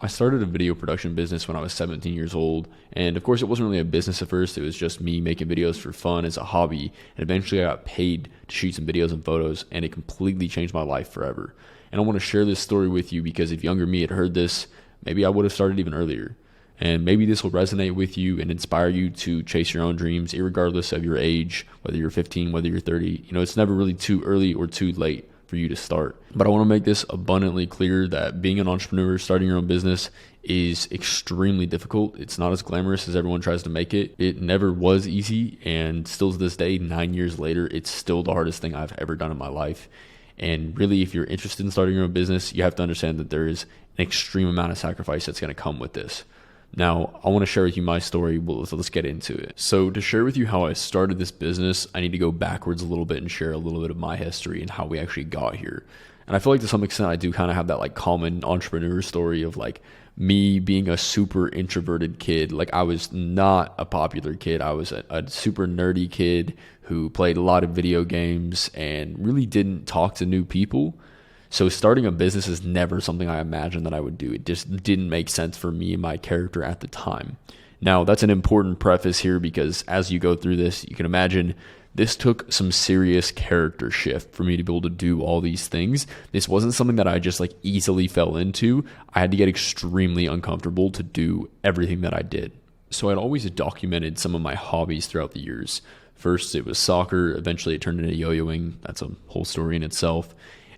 I started a video production business when I was 17 years old. And of course, it wasn't really a business at first. It was just me making videos for fun as a hobby. And eventually I got paid to shoot some videos and photos, and it completely changed my life forever. And I want to share this story with you because if younger me had heard this, maybe I would have started even earlier. And maybe this will resonate with you and inspire you to chase your own dreams, irregardless of your age, whether you're 15, whether you're 30. It's never really too early or too late for you to start. But I want to make this abundantly clear that being an entrepreneur, starting your own business is extremely difficult. It's not as glamorous as everyone tries to make it. It never was easy, and still to this day, 9 years later, it's still the hardest thing I've ever done in my life. And really, if you're interested in starting your own business, you have to understand that there is an extreme amount of sacrifice that's going to come with this. Now, I want to share with you my story, so let's get into it. So to share with you how I started this business, I need to go backwards a little bit and share a little bit of my history and how we actually got here. And I feel like to some extent, I do kind of have that like common entrepreneur story of like me being a super introverted kid. Like I was not a popular kid. I was a super nerdy kid who played a lot of video games and really didn't talk to new people. So starting a business is never something I imagined that I would do. It just didn't make sense for me and my character at the time. Now, that's an important preface here because as you go through this, you can imagine this took some serious character shift for me to be able to do all these things. This wasn't something that I just like easily fell into. I had to get extremely uncomfortable to do everything that I did. So I'd always documented some of my hobbies throughout the years. First, it was soccer. Eventually, it turned into yo-yoing. That's a whole story in itself.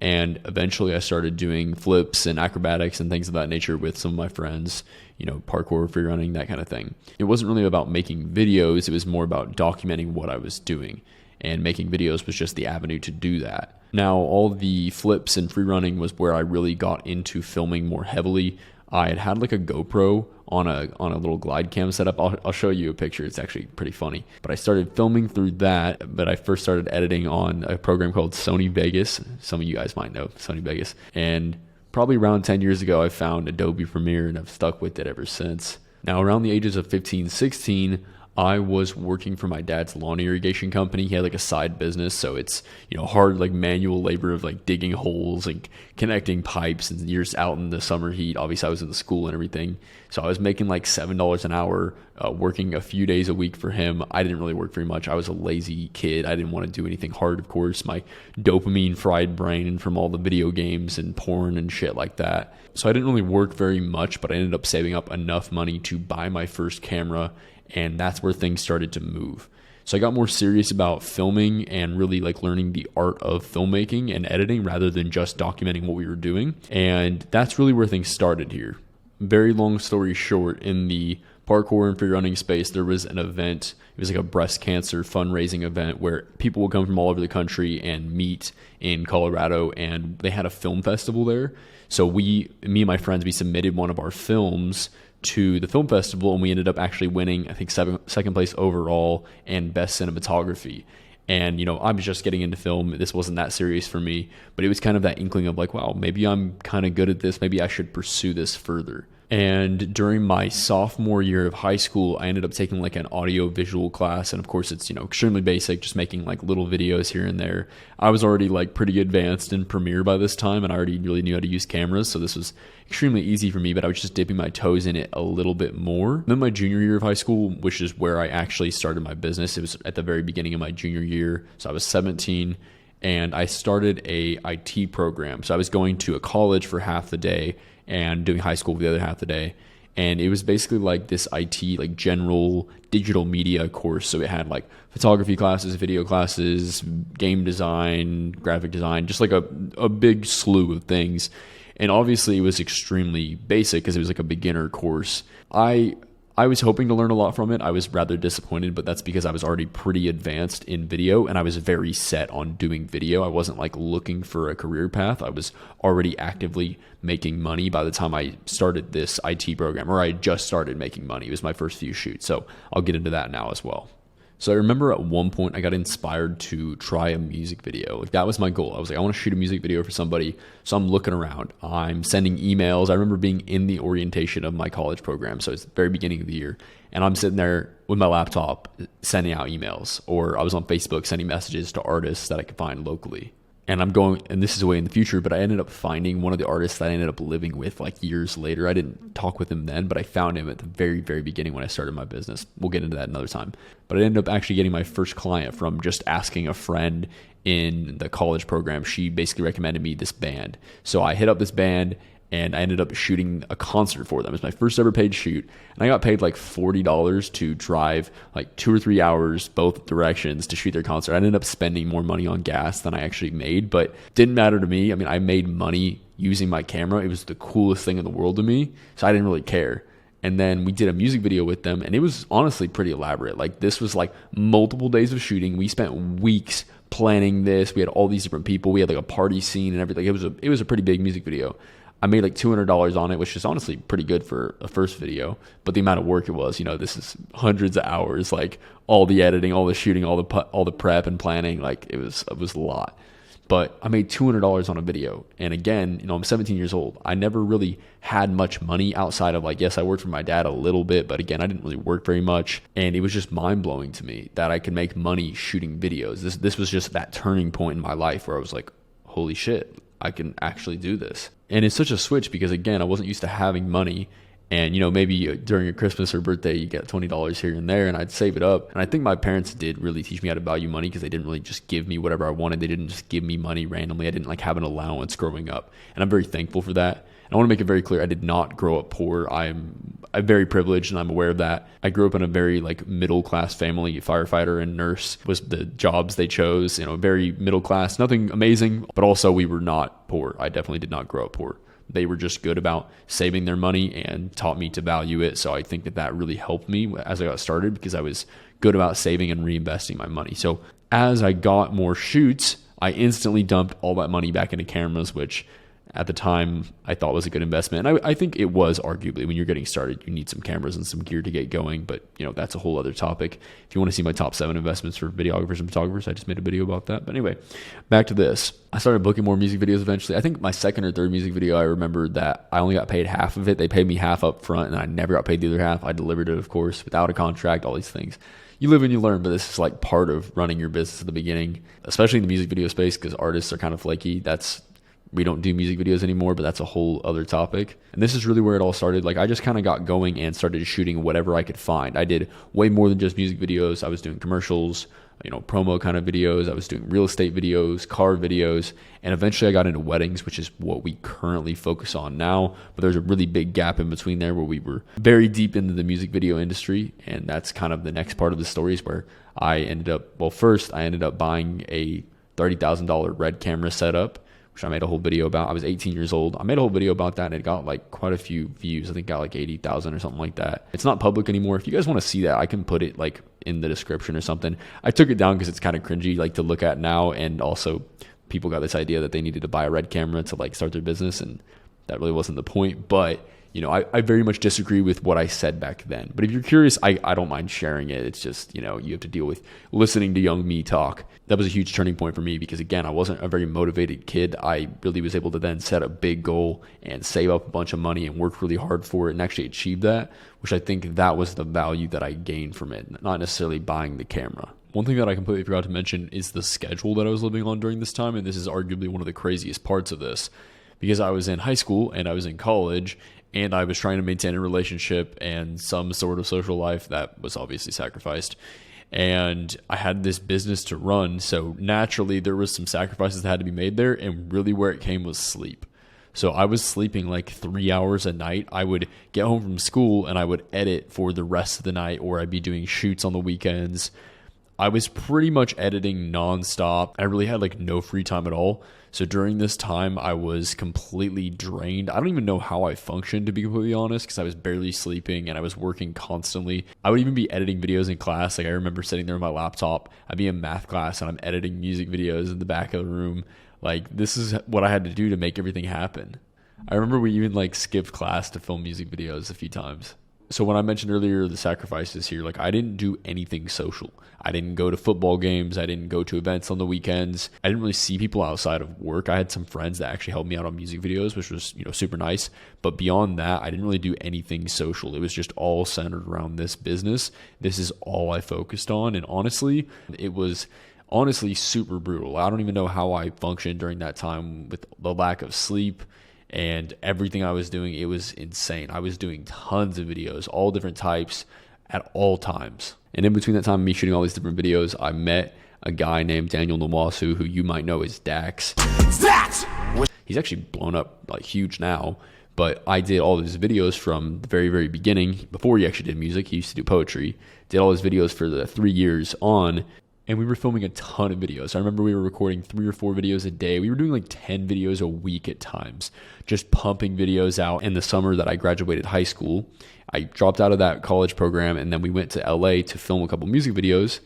And eventually I started doing flips and acrobatics and things of that nature with some of my friends, parkour, free running, that kind of thing. It wasn't really about making videos. It was more about documenting what I was doing. And making videos was just the avenue to do that. Now, all the flips and free running was where I really got into filming more heavily. I had like a GoPro on a little glide cam setup. I'll show you a picture. It's actually pretty funny. But I started filming through that. But I first started editing on a program called Sony Vegas. Some of you guys might know Sony Vegas. And probably around 10 years ago, I found Adobe Premiere and I've stuck with it ever since. Now, around the ages of 15, 16, I was working for my dad's lawn irrigation company. He had like a side business. So it's, hard like manual labor of like digging holes and connecting pipes, and you're just out in the summer heat. Obviously I was in the school and everything. So I was making like $7 an hour, working a few days a week for him. I didn't really work very much. I was a lazy kid. I didn't want to do anything hard, of course. My dopamine fried brain from all the video games and porn and shit like that. So I didn't really work very much, but I ended up saving up enough money to buy my first camera. And that's where things started to move. So I got more serious about filming and really like learning the art of filmmaking and editing rather than just documenting what we were doing. And that's really where things started here. Very long story short, in the parkour and free running space, there was an event. It was like a breast cancer fundraising event where people would come from all over the country and meet in Colorado, and they had a film festival there. So me and my friends, we submitted one of our films to the film festival, and we ended up actually winning, I think, second place overall and best cinematography. And, I was just getting into film. This wasn't that serious for me, but it was kind of that inkling of like, wow, maybe I'm kind of good at this. Maybe I should pursue this further. And during my sophomore year of high school, I ended up taking like an audio visual class. And of course it's, extremely basic, just making like little videos here and there. I was already like pretty advanced in Premiere by this time, and I already really knew how to use cameras. So this was extremely easy for me, but I was just dipping my toes in it a little bit more. Then my junior year of high school, which is where I actually started my business. It was at the very beginning of my junior year. So I was 17 and I started a IT program. So I was going to a college for half the day and doing high school for the other half the day. And it was basically like this IT, like general digital media course. So it had like photography classes, video classes, game design, graphic design, just like a big slew of things. And obviously it was extremely basic because it was like a beginner course. I was hoping to learn a lot from it. I was rather disappointed, but that's because I was already pretty advanced in video and I was very set on doing video. I wasn't like looking for a career path. I was already actively making money by the time I started this IT program, or I just started making money. It was my first few shoots. So I'll get into that now as well. So I remember at one point I got inspired to try a music video. Like that was my goal. I was like, I want to shoot a music video for somebody. So I'm looking around. I'm sending emails. I remember being in the orientation of my college program. So it's the very beginning of the year. And I'm sitting there with my laptop sending out emails. Or I was on Facebook sending messages to artists that I could find locally. And I'm going, and this is way in the future, but I ended up finding one of the artists that I ended up living with like years later. I didn't talk with him then, but I found him at the very, very beginning when I started my business. We'll get into that another time. But I ended up actually getting my first client from just asking a friend in the college program. She basically recommended me this band. So I hit up this band and I ended up shooting a concert for them. It was my first ever paid shoot. And I got paid like $40 to drive like 2 or 3 hours both directions to shoot their concert. I ended up spending more money on gas than I actually made, but didn't matter to me. I mean, I made money using my camera. It was the coolest thing in the world to me, so I didn't really care. And then we did a music video with them, and it was honestly pretty elaborate. Like, this was like multiple days of shooting. We spent weeks planning this. We had all these different people. We had like a party scene and everything. It was a pretty big music video. I made like $200 on it, which is honestly pretty good for a first video, but the amount of work it was, this is hundreds of hours, like all the editing, all the shooting, all the prep and planning, like it was a lot. But I made $200 on a video. And again, I'm 17 years old. I never really had much money outside of like, yes, I worked for my dad a little bit, but again, I didn't really work very much. And it was just mind blowing to me that I could make money shooting videos. This was just that turning point in my life where I was like, holy shit, I can actually do this. And it's such a switch because again, I wasn't used to having money. And, maybe during a Christmas or birthday, you get $20 here and there, and I'd save it up. And I think my parents did really teach me how to value money because they didn't really just give me whatever I wanted. They didn't just give me money randomly. I didn't like have an allowance growing up. And I'm very thankful for that. And I want to make it very clear, I did not grow up poor. I'm very privileged and I'm aware of that. I grew up in a very like middle class family. Firefighter and nurse was the jobs they chose, very middle class, nothing amazing, but also we were not poor. I definitely did not grow up poor. They were just good about saving their money and taught me to value it. So I think that really helped me as I got started because I was good about saving and reinvesting my money. So as I got more shoots, I instantly dumped all that money back into cameras, which at the time I thought was a good investment. And I think it was arguably. When you're getting started, you need some cameras and some gear to get going, but that's a whole other topic. If you want to see my top 7 investments for videographers and photographers, I just made a video about that. But anyway, back to this. I started booking more music videos eventually. I think my second or third music video, I remember that I only got paid half of it. They paid me half up front and I never got paid the other half. I delivered it, of course, without a contract, all these things. You live and you learn, but this is like part of running your business at the beginning, especially in the music video space because artists are kind of flaky. We don't do music videos anymore, but that's a whole other topic. And this is really where it all started. Like I just kind of got going and started shooting whatever I could find. I did way more than just music videos. I was doing commercials, promo kind of videos. I was doing real estate videos, car videos, and eventually I got into weddings, which is what we currently focus on now. But there's a really big gap in between there where we were very deep into the music video industry. And that's kind of the next part of the story is where first I ended up buying a $30,000 Red camera setup, which I made a whole video about. I was 18 years old. I made a whole video about that and it got like quite a few views. I think it got like 80,000 or something like that. It's not public anymore. If you guys want to see that, I can put it like in the description or something. I took it down because it's kind of cringy like to look at now. And also people got this idea that they needed to buy a Red camera to like start their business. And that really wasn't the point. But I very much disagree with what I said back then. But if you're curious, I don't mind sharing it. It's just, you have to deal with listening to young me talk. That was a huge turning point for me because, again, I wasn't a very motivated kid. I really was able to then set a big goal and save up a bunch of money and work really hard for it and actually achieve that, which I think that was the value that I gained from it, not necessarily buying the camera. One thing that I completely forgot to mention is the schedule that I was living on during this time, and this is arguably one of the craziest parts of this because I was in high school and I was in college and I was trying to maintain a relationship and some sort of social life that was obviously sacrificed. And I had this business to run. So naturally, there was some sacrifices that had to be made there. And really where it came was sleep. So I was sleeping like 3 hours a night. I would get home from school and I would edit for the rest of the night, or I'd be doing shoots on the weekends. I was pretty much editing nonstop. I really had like no free time at all. So during this time, I was completely drained. I don't even know how I functioned, to be completely honest, because I was barely sleeping and I was working constantly. I would even be editing videos in class. Like I remember sitting there with my laptop. I'd be in math class and I'm editing music videos in the back of the room. Like this is what I had to do to make everything happen. I remember we even like skipped class to film music videos a few times. So when I mentioned earlier the sacrifices here, like I didn't do anything social. I didn't go to football games. I didn't go to events on the weekends. I didn't really see people outside of work. I had some friends that actually helped me out on music videos, which was, super nice. But beyond that, I didn't really do anything social. It was just all centered around this business. This is all I focused on. And honestly, it was honestly super brutal. I don't even know how I functioned during that time with the lack of sleep and everything I was doing. It was insane. I was doing tons of videos, all different types at all times. And in between that time, me shooting all these different videos, I met a guy named Daniel Nwasu, who you might know as Dax. He's actually blown up like huge now, but I did all his videos from the very, very beginning. Before he actually did music, he used to do poetry. Did all his videos for the 3 years on, and we were filming a ton of videos. I remember we were recording 3 or 4 videos a day. We were doing like 10 videos a week at times, just pumping videos out. In the summer that I graduated high school, I dropped out of that college program, and then we went to LA to film a couple music videos,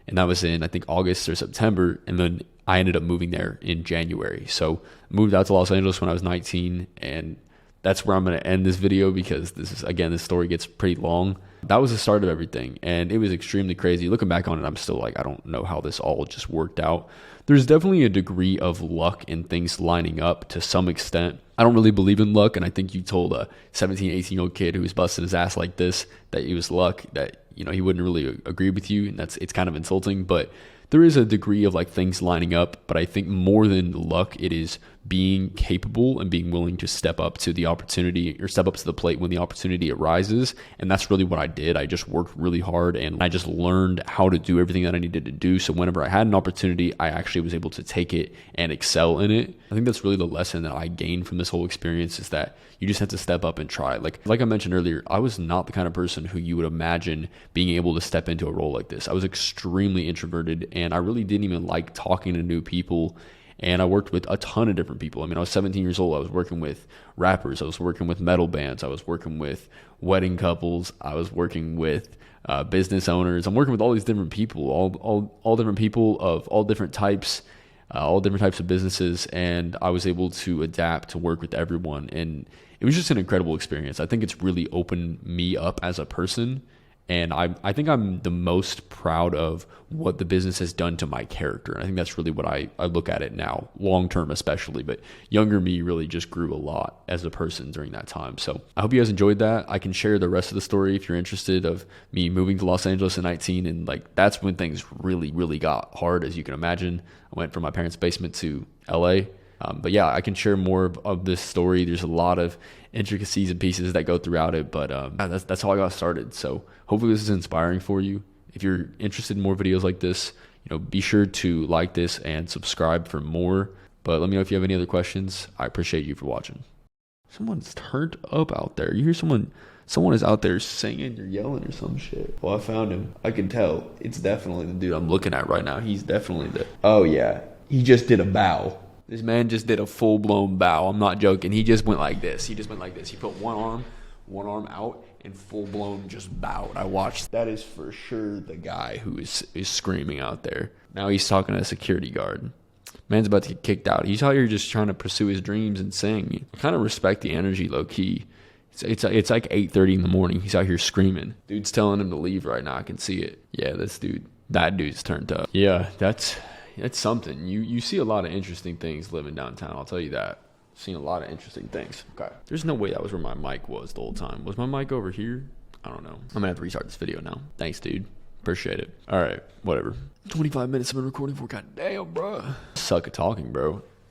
and that was in, I think, August or September, and then I ended up moving there in January. So moved out to Los Angeles when I was 19, and that's where I'm going to end this video, because this story gets pretty long. That was the start of everything, and it was extremely crazy. Looking back on it, I'm still like, I don't know how this all just worked out. There's definitely a degree of luck in things lining up to some extent. I don't really believe in luck, and I think you told a 17, 18-year-old kid who was busting his ass like this that it was luck, that, you know, he wouldn't really agree with you, and it's kind of insulting. But there is a degree of like things lining up, but I think more than luck, it is being capable and being willing to step up to the opportunity, or step up to the plate when the opportunity arises. And that's really what I did. I just worked really hard, and I just learned how to do everything that I needed to do. So whenever I had an opportunity, I actually was able to take it and excel in it. I think that's really the lesson that I gained from this whole experience, is that you just have to step up and try. Like I mentioned earlier, I was not the kind of person who you would imagine being able to step into a role like this. I was extremely introverted, and I really didn't even like talking to new people. And I worked with a ton of different people. I mean, I was 17 years old. I was working with rappers. I was working with metal bands. I was working with wedding couples. I was working with business owners. I'm working with all these different people, all different people of all different types of businesses. And I was able to adapt to work with everyone. And it was just an incredible experience. I think it's really opened me up as a person. And I think I'm the most proud of what the business has done to my character. And I think that's really what I look at it now, long term especially. But younger me really just grew a lot as a person during that time. So I hope you guys enjoyed that. I can share the rest of the story if you're interested, of me moving to Los Angeles at 19. And like, that's when things really, really got hard, as you can imagine. I went from my parents' basement to LA. But yeah, I can share more of this story. There's a lot of intricacies and pieces that go throughout it, but that's how I got started. So hopefully this is inspiring for you. If you're interested in more videos like this, be sure to like this and subscribe for more. But let me know if you have any other questions. I appreciate you for watching. Someone's turned up out there. You hear someone is out there singing or yelling or some shit. Well, I found him. I can tell. It's definitely the dude I'm looking at right now. He's definitely oh yeah, he just did a bow. This man just did a full-blown bow. I'm not joking. He just went like this. He put one arm out, and full-blown just bowed. I watched. That is for sure the guy who is screaming out there. Now he's talking to a security guard. Man's about to get kicked out. He's out here just trying to pursue his dreams and sing. I kind of respect the energy, low-key. It's like 8:30 in the morning. He's out here screaming. Dude's telling him to leave right now. I can see it. Yeah, that dude's turned up. Yeah, that's something. You see a lot of interesting things living downtown, I'll tell you that. Seen a lot of interesting things. Okay. There's no way that was where my mic was the whole time. Was my mic over here? I don't know. I'm gonna have to restart this video now. Thanks, dude. Appreciate it. All right, whatever. 25 minutes I've been recording for. God damn, bro. Suck at talking, bro.